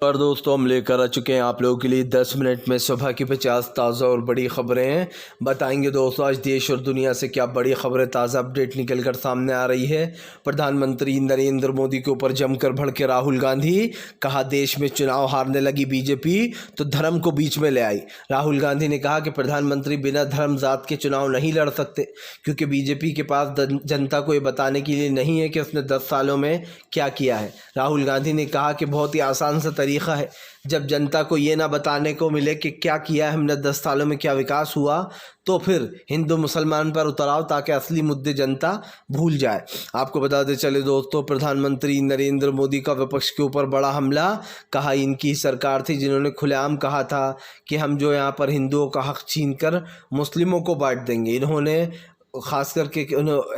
और दोस्तों हम लेकर आ चुके हैं आप लोगों के लिए 10 मिनट में सुबह की 50 ताज़ा और बड़ी खबरें हैं। बताएंगे दोस्तों आज देश और दुनिया से क्या बड़ी खबरें ताज़ा अपडेट निकल कर सामने आ रही है। प्रधानमंत्री नरेंद्र मोदी के ऊपर जमकर भड़के राहुल गांधी, कहा देश में चुनाव हारने लगी बीजेपी तो धर्म को बीच में ले आई। राहुल गांधी ने कहा कि प्रधानमंत्री बिना धर्म जात के चुनाव नहीं लड़ सकते, क्योंकि बीजेपी के पास जनता को ये बताने के लिए नहीं है कि उसने 10 सालों में क्या किया है। राहुल गांधी ने कहा कि बहुत ही आसान सा तरीका है, जब जनता को ये ना बताने को मिले कि क्या किया है हमने 10 सालों में, क्या विकास हुआ, तो फिर हिंदू मुसलमान पर उतराव, ताकि असली मुद्दे जनता भूल जाए। आपको बताते चले दोस्तों, प्रधानमंत्री नरेंद्र मोदी का विपक्ष के ऊपर बड़ा हमला, कहा इनकी सरकार थी जिन्होंने खुलेआम कहा था कि हम जो यहाँ पर हिंदुओं का हक छीनकर मुस्लिमों को बांट देंगे। इन्होंने खास करके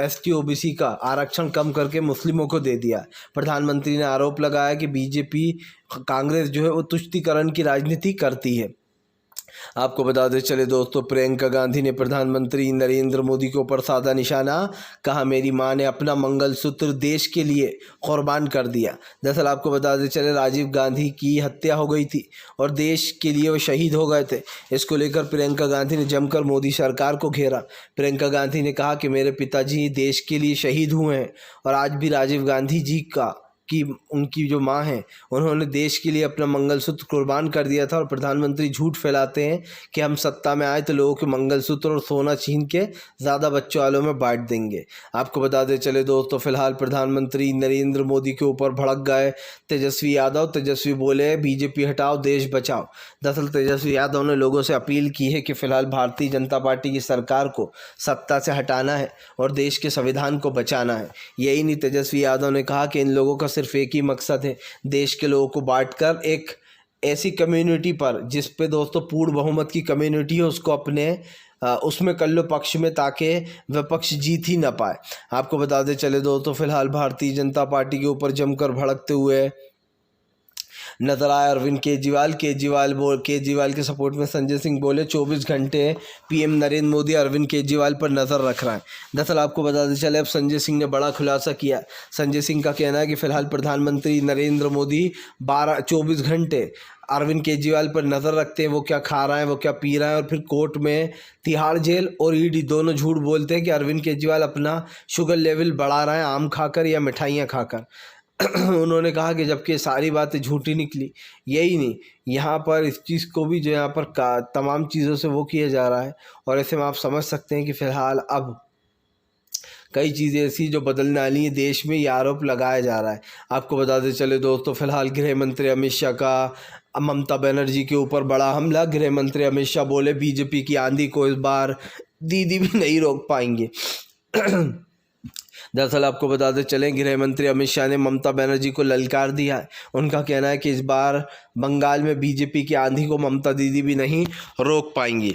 ST OBC का आरक्षण कम करके मुस्लिमों को दे दिया। प्रधानमंत्री ने आरोप लगाया कि बीजेपी कांग्रेस जो है वो तुष्टीकरण की राजनीति करती है। आपको बताते चले दोस्तों, प्रियंका गांधी ने प्रधानमंत्री नरेंद्र मोदी के ऊपर साधा निशाना, कहा मेरी मां ने अपना मंगलसूत्र देश के लिए कुर्बान कर दिया। दरअसल आपको बताते चले राजीव गांधी की हत्या हो गई थी और देश के लिए वो शहीद हो गए थे। इसको लेकर प्रियंका गांधी ने जमकर मोदी सरकार को घेरा। प्रियंका गांधी ने कहा कि मेरे पिताजी देश के लिए शहीद हुए हैं और आज भी राजीव गांधी जी की उनकी जो माँ हैं उन्होंने देश के लिए अपना मंगलसूत्र कुर्बान कर दिया था। और प्रधानमंत्री झूठ फैलाते हैं कि हम सत्ता में आए तो लोगों के मंगलसूत्र और सोना छीन के ज़्यादा बच्चों वालों में बांट देंगे। आपको बताते चले दोस्तों, फिलहाल प्रधानमंत्री नरेंद्र मोदी के ऊपर भड़क गए तेजस्वी यादव। तेजस्वी बोले बीजेपी हटाओ देश बचाओ। दरअसल तेजस्वी यादव ने लोगों से अपील की है कि फ़िलहाल भारतीय जनता पार्टी की सरकार को सत्ता से हटाना है और देश के संविधान को बचाना है। यही नहीं, तेजस्वी यादव ने कहा कि इन लोगों का सिर्फ एक ही मकसद है, देश के लोगों को बांटकर एक ऐसी कम्युनिटी पर जिस पे दोस्तों पूर्ण बहुमत की कम्युनिटी है उसको अपने उसमें कर लो पक्ष में, ताकि विपक्ष जीत ही ना पाए। आपको बताते चले दोस्तों, फिलहाल भारतीय जनता पार्टी के ऊपर जमकर भड़कते हुए नजर आए अरविंद केजरीवाल। केजरीवाल के सपोर्ट में संजय सिंह बोले 24 घंटे PM नरेंद्र मोदी अरविंद केजरीवाल पर नज़र रख रहा है। दरअसल आपको बताते चले अब संजय सिंह ने बड़ा खुलासा किया। संजय सिंह का कहना है कि फिलहाल प्रधानमंत्री नरेंद्र मोदी 24 घंटे अरविंद केजरीवाल पर नज़र रखते हैं, वो क्या खा रहा है, वो क्या पी रहा है, और फिर कोर्ट में तिहाड़ जेल और ED दोनों झूठ बोलते हैं कि अरविंद केजरीवाल अपना शुगर लेवल बढ़ा रहा है आम खाकर या मिठाइयाँ खाकर। उन्होंने कहा कि जबकि सारी बातें झूठी निकली। यही नहीं, यहाँ पर इस चीज़ को भी जो यहाँ पर तमाम चीज़ों से वो किया जा रहा है, और ऐसे में आप समझ सकते हैं कि फ़िलहाल अब कई चीज़ें ऐसी जो बदलने वाली हैं देश में, ये आरोप लगाया जा रहा है। आपको बताते चले दोस्तों, फिलहाल गृह मंत्री अमित शाह का ममता बनर्जी के ऊपर बड़ा हमला। गृह मंत्री अमित शाह बोले बीजेपी की आंधी को इस बार दीदी भी नहीं रोक पाएंगे। दरअसल आपको बताते चलें, गृह मंत्री अमित शाह ने ममता बनर्जी को ललकार दिया है। उनका कहना है कि इस बार बंगाल में बीजेपी की आंधी को ममता दीदी भी नहीं रोक पाएंगी।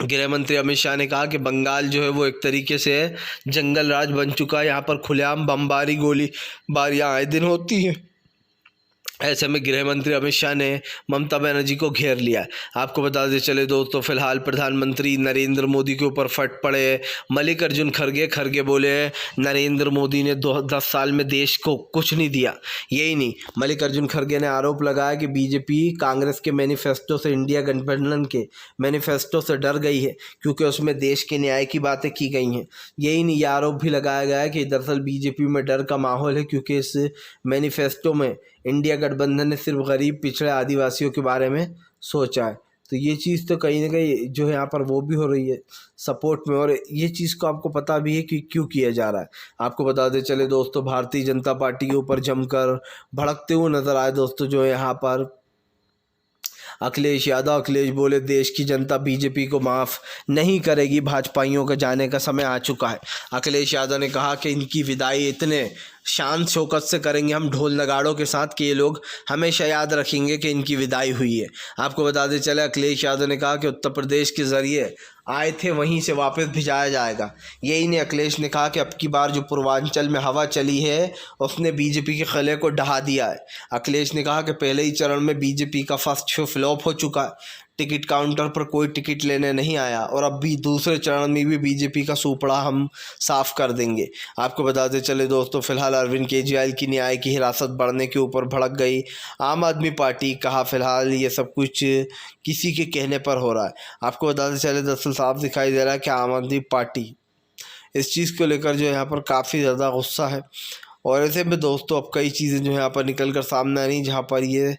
गृह मंत्री अमित शाह ने कहा कि बंगाल जो है वो एक तरीके से जंगल राज बन चुका है, यहाँ पर खुलेआम बमबारी गोलीबारियाँ आए दिन होती हैं। ऐसे में गृह मंत्री अमित शाह ने ममता बनर्जी को घेर लिया। आपको बताते चले दोस्तों, फिलहाल प्रधानमंत्री नरेंद्र मोदी के ऊपर फट पड़े मल्लिकार्जुन खड़गे बोले नरेंद्र मोदी ने 10 साल में देश को कुछ नहीं दिया। यही नहीं, मल्लिकार्जुन खड़गे ने आरोप लगाया कि बीजेपी कांग्रेस के मैनिफेस्टो से, इंडिया गठबंधन के मैनिफेस्टो से डर गई है, क्योंकि उसमें देश के न्याय की बातें की गई हैं। यही नहीं, यह आरोप भी लगाया गया है कि दरअसल बीजेपी में डर का माहौल है, क्योंकि इस मैनिफेस्टो में इंडिया गठबंधन ने सिर्फ गरीब पिछड़े आदिवासियों के बारे में सोचा है। तो ये चीज़ तो कहीं ना कहीं जो है यहाँ पर वो भी हो रही है सपोर्ट में, और ये चीज़ को आपको पता भी है कि क्यों किया जा रहा है। आपको बताते चले दोस्तों, भारतीय जनता पार्टी के ऊपर जमकर भड़कते हुए नजर आए दोस्तों जो है यहाँ पर अखिलेश यादव। अखिलेश बोले देश की जनता बीजेपी को माफ़ नहीं करेगी, भाजपाइयों का जाने का समय आ चुका है। अखिलेश यादव ने कहा कि इनकी विदाई इतने शान शौकत से करेंगे हम, ढोल नगाड़ों के साथ, कि ये लोग हमेशा याद रखेंगे कि इनकी विदाई हुई है। आपको बताते चले अखिलेश यादव ने कहा कि उत्तर प्रदेश के ज़रिए आए थे वहीं से वापस भिजाया जाएगा। यही नहीं, अखिलेश ने कहा कि अब की बार जो पूर्वांचल में हवा चली है उसने बीजेपी के खले को ढहा दिया है। अखिलेश ने कहा कि पहले ही चरण में बीजेपी का फर्स्ट शो फ्लॉप हो चुका है। टिकट काउंटर पर कोई टिकट लेने नहीं आया और अब भी दूसरे चरण में भी बीजेपी का सुपड़ा हम साफ कर देंगे। आपको बताते चले दोस्तों, फिलहाल अरविंद केजरीवाल की न्याय की हिरासत बढ़ने के ऊपर भड़क गई आम आदमी पार्टी। कहा फिलहाल ये सब कुछ किसी के कहने पर हो रहा है। आपको बताते चले दरअसल साफ दिखाई दे रहा है कि आम आदमी पार्टी इस चीज़ को लेकर जो यहाँ पर काफ़ी ज़्यादा गुस्सा है। और ऐसे में दोस्तों अब कई चीज़ें जो यहाँ पर निकल कर सामने आ रही जहाँ पर ये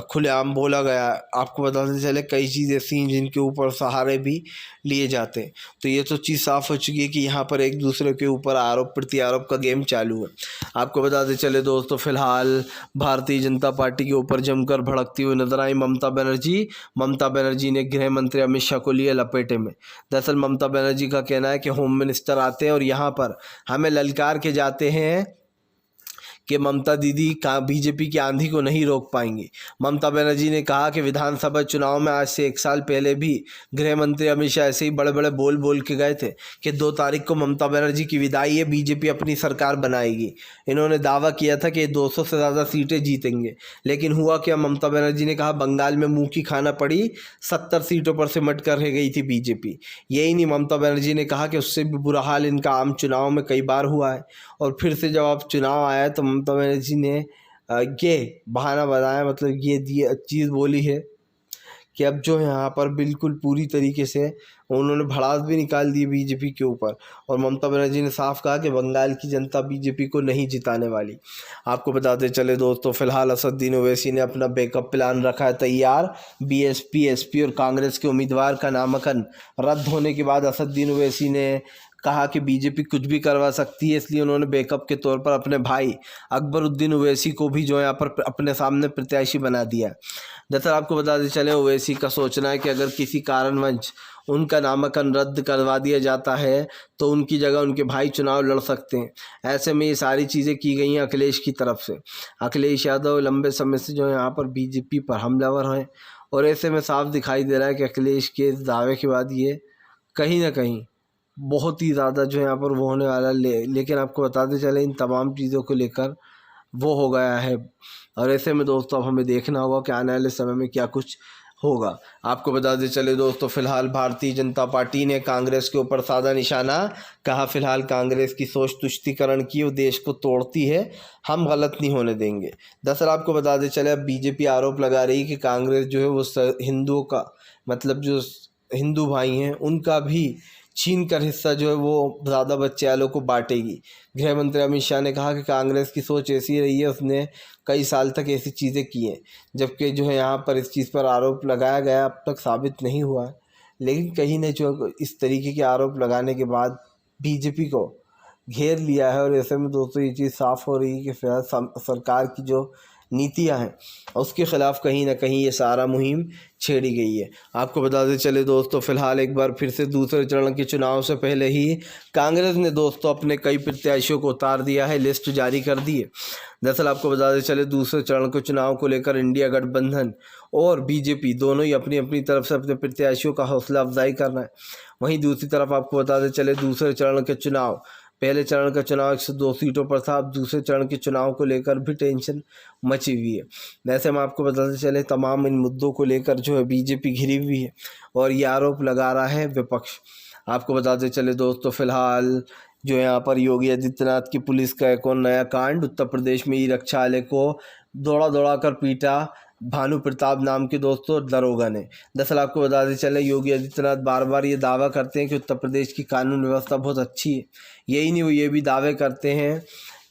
खुलेआम बोला गया। आपको बताते चले कई चीज़ें ऐसी हैं जिनके ऊपर सहारे भी लिए जाते हैं। तो ये तो चीज़ साफ़ हो चुकी है कि यहाँ पर एक दूसरे के ऊपर आरोप प्रत्यारोप का गेम चालू है। आपको बताते चले दोस्तों, फिलहाल भारतीय जनता पार्टी के ऊपर जमकर भड़कती हुई नजर आई ममता बनर्जी। ममता बनर्जी ने गृह मंत्री अमित शाह को लिए लपेटे में। दरअसल ममता बनर्जी का कहना है कि होम मिनिस्टर आते हैं और यहाँ पर हमें ललकार के जाते हैं कि ममता दीदी का बीजेपी की आंधी को नहीं रोक पाएंगी। ममता बनर्जी ने कहा कि विधानसभा चुनाव में आज से 1 साल पहले भी गृह मंत्री अमित शाह ऐसे ही बड़े बड़े बोल के गए थे कि 2 तारीख को ममता बनर्जी की विदाई है, बीजेपी अपनी सरकार बनाएगी। इन्होंने दावा किया था कि 200 से ज़्यादा सीटें जीतेंगे, लेकिन हुआ क्या? ममता बनर्जी ने कहा बंगाल में मुँह की खाना पड़ी, 70 सीटों पर सिमट कर रह गई थी बीजेपी। यही नहीं, ममता बनर्जी ने कहा कि उससे भी बुरा हाल इनका आम चुनाव में कई बार हुआ है और फिर से जब अब चुनाव आया तो ममता बनर्जी ने ये बहाना बनाया, मतलब ये चीज़ बोली है कि अब जो यहाँ पर बिल्कुल पूरी तरीके से उन्होंने भड़ास भी निकाल दी बीजेपी के ऊपर। और ममता बनर्जी ने साफ कहा कि बंगाल की जनता बीजेपी को नहीं जिताने वाली। आपको बताते चले दोस्तों, फिलहाल असदुद्दीन ओवैसी ने अपना बैकअप प्लान रखा है तैयार। बीएसपी, एसपी और कांग्रेस के उम्मीदवार का नामांकन रद्द होने के बाद असदुद्दीन ओवैसी ने कहा कि बीजेपी कुछ भी करवा सकती है, इसलिए उन्होंने बैकअप के तौर पर अपने भाई अकबरुद्दीन ओवैसी को भी जो यहाँ पर अपने सामने प्रत्याशी बना दिया। दरअसल आपको बताते चले ओवैसी का सोचना है कि अगर किसी कारणवश उनका नामांकन रद्द करवा दिया जाता है तो उनकी जगह उनके भाई चुनाव लड़ सकते हैं। ऐसे में ये सारी चीज़ें की गई हैं अखिलेश की तरफ से। अखिलेश यादव लंबे समय से जो यहाँ पर बीजेपी पर हमलावर हैं और ऐसे में साफ दिखाई दे रहा है कि अखिलेश के इस दावे के बाद ये कहीं ना कहीं बहुत ही ज़्यादा जो यहाँ पर वो होने वाला लेकिन आपको बताते चले इन तमाम चीज़ों को लेकर वो हो गया है। और ऐसे में दोस्तों अब हमें देखना होगा कि आने वाले समय में क्या कुछ होगा। आपको बताते चले दोस्तों, फिलहाल भारतीय जनता पार्टी ने कांग्रेस के ऊपर साधा निशाना। कहा फिलहाल कांग्रेस की सोच तुष्टीकरण की, वो देश को तोड़ती है, हम गलत नहीं होने देंगे। दरअसल आपको बताते चले अब बीजेपी आरोप लगा रही है कि कांग्रेस जो है वो हिंदुओं का, मतलब जो हिंदू भाई हैं उनका भी छीन कर हिस्सा जो है वो ज़्यादा बच्चे वालों को बांटेगी। गृह मंत्री अमित शाह ने कहा कि कांग्रेस की सोच ऐसी रही है, उसने कई साल तक ऐसी चीज़ें की हैं, जबकि जो है यहाँ पर इस चीज़ पर आरोप लगाया गया अब तक साबित नहीं हुआ है। लेकिन कहीं ने जो इस तरीके के आरोप लगाने के बाद बीजेपी को घेर लिया है और ऐसे में दोस्तों ये चीज़ साफ़ हो रही है कि फिलहाल सरकार की जो नीतियां हैं उसके ख़िलाफ़ कहीं ना कहीं ये सारा मुहिम छेड़ी गई है। आपको बताते चले दोस्तों, फिलहाल एक बार फिर से दूसरे चरण के चुनाव से पहले ही कांग्रेस ने दोस्तों अपने कई प्रत्याशियों को उतार दिया है, लिस्ट जारी कर दी है। दरअसल आपको बताते चले दूसरे चरण के चुनाव को लेकर इंडिया गठबंधन और बीजेपी दोनों ही अपनी अपनी तरफ से अपने प्रत्याशियों का हौसला अफजाई कर रहे हैं। वहीं दूसरी तरफ आपको बताते चले दूसरे चरण के चुनाव, पहले चरण का चुनाव 102 सीटों पर था, अब दूसरे चरण के चुनाव को लेकर भी टेंशन मची हुई है। वैसे हम आपको बताते चले तमाम इन मुद्दों को लेकर जो है बीजेपी घिरी हुई है और ये आरोप लगा रहा है विपक्ष। आपको बताते चले दोस्तों, फिलहाल जो यहाँ पर योगी आदित्यनाथ की पुलिस का एक और नया कांड, उत्तर प्रदेश में ई रक्षालय को दौड़ा कर पीटा भानु प्रताप नाम के दोस्तों दरोगा ने। दरअसल आपको बताते चले योगी आदित्यनाथ बार बार ये दावा करते हैं कि उत्तर प्रदेश की कानून व्यवस्था बहुत अच्छी है। यही नहीं, वो ये भी दावे करते हैं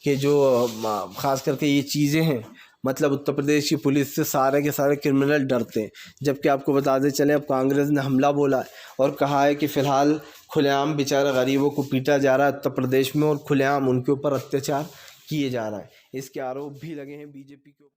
कि जो खास करके ये चीज़ें हैं, मतलब उत्तर प्रदेश की पुलिस से सारे के सारे क्रिमिनल डरते हैं। जबकि आपको बताते चले अब कांग्रेस ने हमला बोला है और कहा है कि फ़िलहाल खुलेआम बेचारा गरीबों को पीटा जा रहा है उत्तर प्रदेश में और खुलेआम उनके ऊपर अत्याचार किए जा रहा है। इसके आरोप भी लगे हैं बीजेपी के ऊपर।